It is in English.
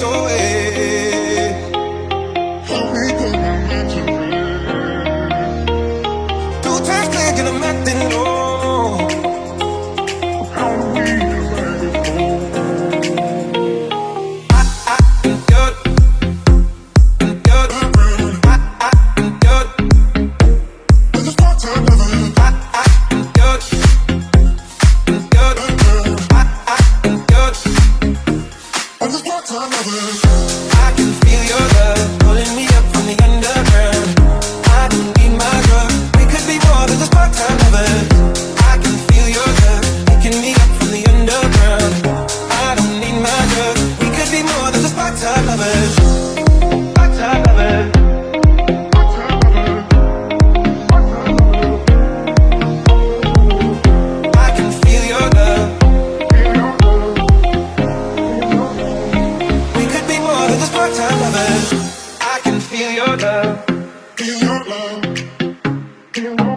your way. How we gonna make it? Two times clear, gonna make it know. How we gonna make it know? I'm good. I'm good. I'm good. This is part time loving. I'm good. I'm good. I'm good. I'm just part time loving. I can feel your love pulling me up from the underground. I don't need my drug. We could be more than just part-time lovers. I can feel your love picking me up from the underground. I don't need my drug. We could be more than just part-time lovers. Part-time lovers. Part-time lovers. Part-time lovers. I can feel your love. We could be more than just part-time lovers. I can feel your love. Feel your love. Feel your love.